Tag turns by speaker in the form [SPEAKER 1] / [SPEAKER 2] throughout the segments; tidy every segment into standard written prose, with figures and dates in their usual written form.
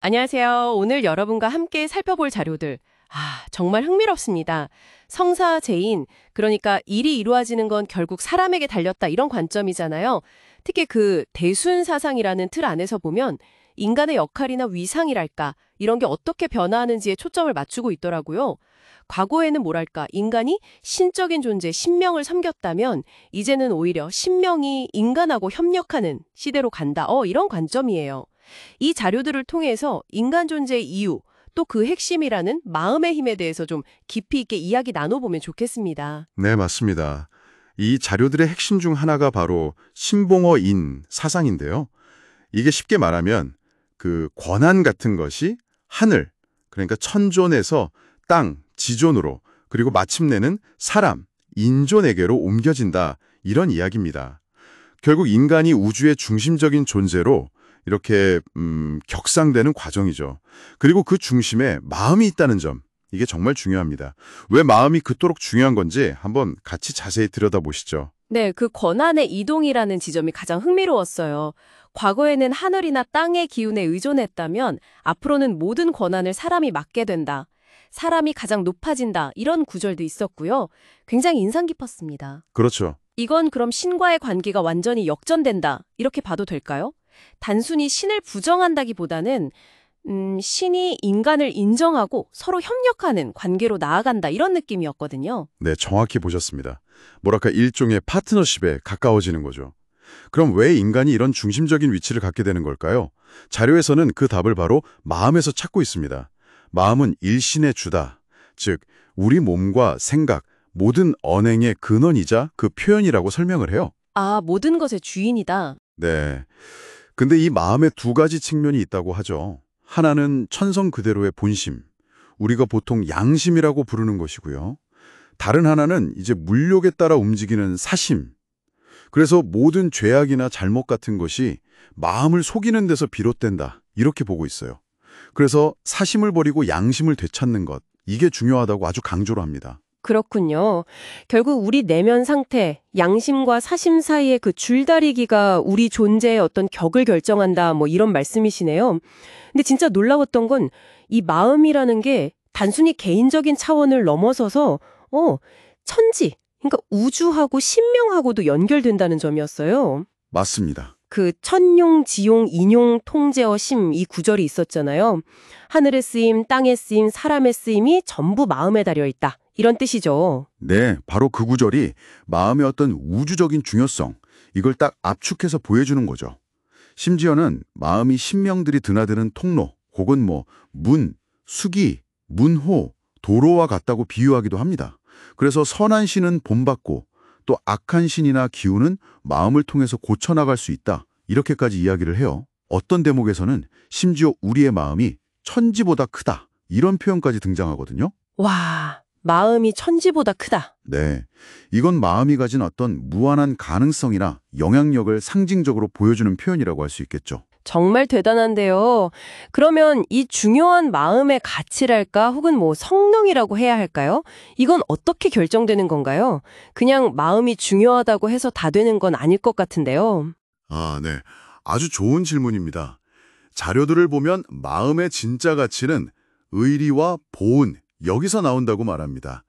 [SPEAKER 1] 안녕하세요. 오늘 여러분과 함께 살펴볼 자료들. 정말 흥미롭습니다. 성사재인, 그러니까 일이 이루어지는 건 결국 사람에게 달렸다 이런 관점이잖아요. 특히 그 대순사상이라는 틀 안에서 보면 인간의 역할이나 위상이랄까 이런 게 어떻게 변화하는지에 초점을 맞추고 있더라고요. 과거에는 뭐랄까 인간이 신적인 존재, 신명을 섬겼다면 이제는 오히려 신명이 인간하고 협력하는 시대로 간다. 이런 관점이에요. 이 자료들을 통해서 인간 존재의 이유, 또 그 핵심이라는 마음의 힘에 대해서 좀 깊이 있게 이야기 나눠보면 좋겠습니다.
[SPEAKER 2] 네, 맞습니다. 이 자료들의 핵심 중 하나가 바로 신봉어인 사상인데요. 이게 쉽게 말하면 그 권한 같은 것이 하늘, 그러니까 천존에서 땅, 지존으로, 그리고 마침내는 사람, 인존에게로 옮겨진다, 이런 이야기입니다. 결국 인간이 우주의 중심적인 존재로 이렇게 격상되는 과정이죠. 그리고 그 중심에 마음이 있다는 점, 이게 정말 중요합니다. 왜 마음이 그토록 중요한 건지 한번 같이 자세히 들여다보시죠.
[SPEAKER 1] 네, 그 권한의 이동이라는 지점이 가장 흥미로웠어요. 과거에는 하늘이나 땅의 기운에 의존했다면 앞으로는 모든 권한을 사람이 맡게 된다. 사람이 가장 높아진다. 이런 구절도 있었고요. 굉장히 인상 깊었습니다.
[SPEAKER 2] 그렇죠.
[SPEAKER 1] 이건 그럼 신과의 관계가 완전히 역전된다. 이렇게 봐도 될까요? 단순히 신을 부정한다기보다는 신이 인간을 인정하고 서로 협력하는 관계로 나아간다. 이런 느낌이었거든요.
[SPEAKER 2] 네, 정확히 보셨습니다. 뭐랄까 일종의 파트너십에 가까워지는 거죠. 그럼 왜 인간이 이런 중심적인 위치를 갖게 되는 걸까요? 자료에서는 그 답을 바로 마음에서 찾고 있습니다. 마음은 일신의 주다. 즉, 우리 몸과 생각, 모든 언행의 근원이자 그 표현이라고 설명을 해요.
[SPEAKER 1] 모든 것의 주인이다.
[SPEAKER 2] 네. 근데 이 마음에 두 가지 측면이 있다고 하죠. 하나는 천성 그대로의 본심, 우리가 보통 양심이라고 부르는 것이고요. 다른 하나는 이제 물욕에 따라 움직이는 사심. 그래서 모든 죄악이나 잘못 같은 것이 마음을 속이는 데서 비롯된다. 이렇게 보고 있어요. 그래서 사심을 버리고 양심을 되찾는 것, 이게 중요하다고 아주 강조를 합니다.
[SPEAKER 1] 그렇군요. 결국 우리 내면 상태, 양심과 사심 사이의 그 줄다리기가 우리 존재의 어떤 격을 결정한다, 뭐 이런 말씀이시네요. 근데 진짜 놀라웠던 건 이 마음이라는 게 단순히 개인적인 차원을 넘어서서, 천지, 그러니까 우주하고 신명하고도 연결된다는 점이었어요.
[SPEAKER 2] 맞습니다.
[SPEAKER 1] 그 천용, 지용, 인용, 통제어, 심 이 구절이 있었잖아요. 하늘의 쓰임, 땅의 쓰임, 사람의 쓰임이 전부 마음에 달려 있다. 이런 뜻이죠.
[SPEAKER 2] 네, 바로 그 구절이 마음의 어떤 우주적인 중요성, 이걸 딱 압축해서 보여주는 거죠. 심지어는 마음이 신명들이 드나드는 통로, 혹은 문, 수기, 문호, 도로와 같다고 비유하기도 합니다. 그래서 선한 신은 본받고 또 악한 신이나 기운은 마음을 통해서 고쳐나갈 수 있다. 이렇게까지 이야기를 해요. 어떤 대목에서는 심지어 우리의 마음이 천지보다 크다. 이런 표현까지 등장하거든요.
[SPEAKER 1] 와, 마음이 천지보다 크다.
[SPEAKER 2] 네, 이건 마음이 가진 어떤 무한한 가능성이나 영향력을 상징적으로 보여주는 표현이라고 할 수 있겠죠.
[SPEAKER 1] 정말 대단한데요. 그러면 이 중요한 마음의 가치랄까 혹은 성능이라고 해야 할까요? 이건 어떻게 결정되는 건가요? 그냥 마음이 중요하다고 해서 다 되는 건 아닐 것 같은데요.
[SPEAKER 2] 네. 아주 좋은 질문입니다. 자료들을 보면 마음의 진짜 가치는 의리와 보은, 여기서 나온다고 말합니다.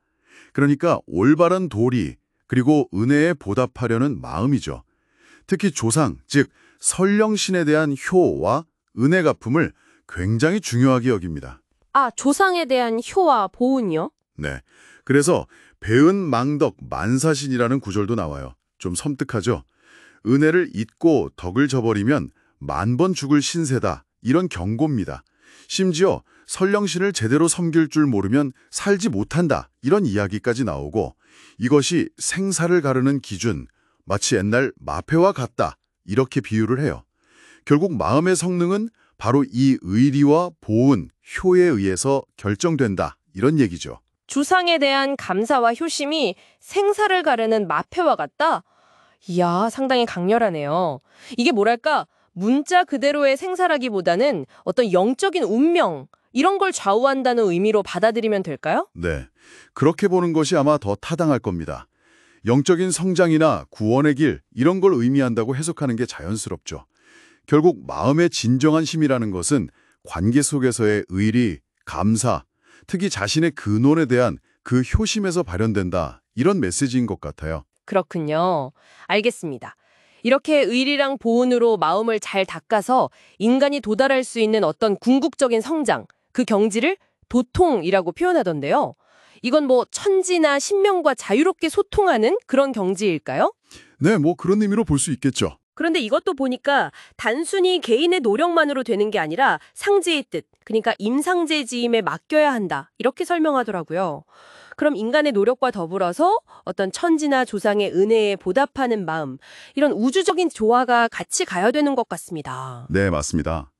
[SPEAKER 2] 그러니까 올바른 도리, 그리고 은혜에 보답하려는 마음이죠. 특히 조상, 즉 설령신에 대한 효와 은혜 갚음을 굉장히 중요하게 여깁니다.
[SPEAKER 1] 조상에 대한 효와 보은요?
[SPEAKER 2] 네. 그래서 배은 망덕 만사신이라는 구절도 나와요. 좀 섬뜩하죠? 은혜를 잊고 덕을 저버리면 만번 죽을 신세다. 이런 경고입니다. 심지어 설령신을 제대로 섬길 줄 모르면 살지 못한다. 이런 이야기까지 나오고 이것이 생사를 가르는 기준, 마치 옛날 마패와 같다. 이렇게 비유를 해요. 결국 마음의 성능은 바로 이 의리와 보은, 효에 의해서 결정된다. 이런 얘기죠.
[SPEAKER 1] 주상에 대한 감사와 효심이 생사를 가르는 마패와 같다? 이야, 상당히 강렬하네요. 이게 뭐랄까, 문자 그대로의 생사라기보다는 어떤 영적인 운명, 이런 걸 좌우한다는 의미로 받아들이면 될까요?
[SPEAKER 2] 네, 그렇게 보는 것이 아마 더 타당할 겁니다. 영적인 성장이나 구원의 길, 이런 걸 의미한다고 해석하는 게 자연스럽죠. 결국 마음의 진정한 힘이라는 것은 관계 속에서의 의리, 감사, 특히 자신의 근원에 대한 그 효심에서 발현된다. 이런 메시지인 것 같아요.
[SPEAKER 1] 그렇군요. 알겠습니다. 이렇게 의리랑 보온으로 마음을 잘 닦아서 인간이 도달할 수 있는 어떤 궁극적인 성장, 그 경지를 도통이라고 표현하던데요. 이건 뭐 천지나 신명과 자유롭게 소통하는 그런 경지일까요?
[SPEAKER 2] 네, 뭐 그런 의미로 볼 수 있겠죠.
[SPEAKER 1] 그런데 이것도 보니까 단순히 개인의 노력만으로 되는 게 아니라 상제의 뜻, 그러니까 임상제지임에 맡겨야 한다. 이렇게 설명하더라고요. 그럼 인간의 노력과 더불어서 어떤 천지나 조상의 은혜에 보답하는 마음, 이런 우주적인 조화가 같이 가야 되는 것 같습니다.
[SPEAKER 2] 네, 맞습니다.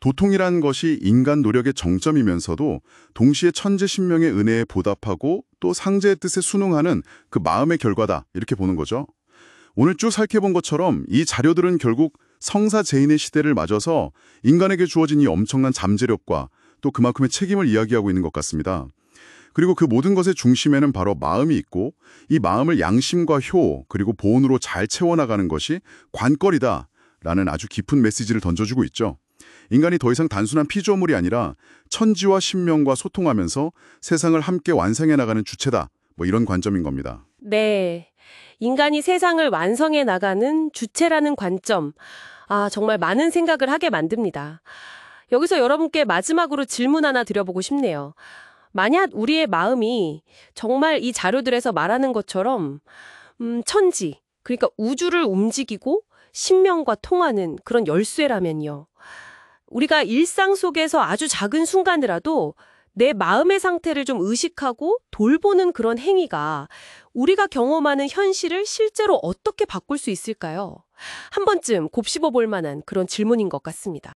[SPEAKER 2] 도통이란 것이 인간 노력의 정점이면서도 동시에 천지신명의 은혜에 보답하고 또 상제의 뜻에 순응하는 그 마음의 결과다. 이렇게 보는 거죠. 오늘 쭉 살펴본 것처럼 이 자료들은 결국 성사제인의 시대를 맞아서 인간에게 주어진 이 엄청난 잠재력과 또 그만큼의 책임을 이야기하고 있는 것 같습니다. 그리고 그 모든 것의 중심에는 바로 마음이 있고 이 마음을 양심과 효 그리고 보온으로 잘 채워나가는 것이 관건이다라는 아주 깊은 메시지를 던져주고 있죠. 인간이 더 이상 단순한 피조물이 아니라 천지와 신명과 소통하면서 세상을 함께 완성해 나가는 주체다. 뭐 이런 관점인 겁니다.
[SPEAKER 1] 네. 인간이 세상을 완성해 나가는 주체라는 관점. 아, 정말 많은 생각을 하게 만듭니다. 여기서 여러분께 마지막으로 질문 하나 드려보고 싶네요. 만약 우리의 마음이 정말 이 자료들에서 말하는 것처럼 천지, 그러니까 우주를 움직이고 신명과 통하는 그런 열쇠라면요. 우리가 일상 속에서 아주 작은 순간이라도 내 마음의 상태를 좀 의식하고 돌보는 그런 행위가 우리가 경험하는 현실을 실제로 어떻게 바꿀 수 있을까요? 한 번쯤 곱씹어 볼 만한 그런 질문인 것 같습니다.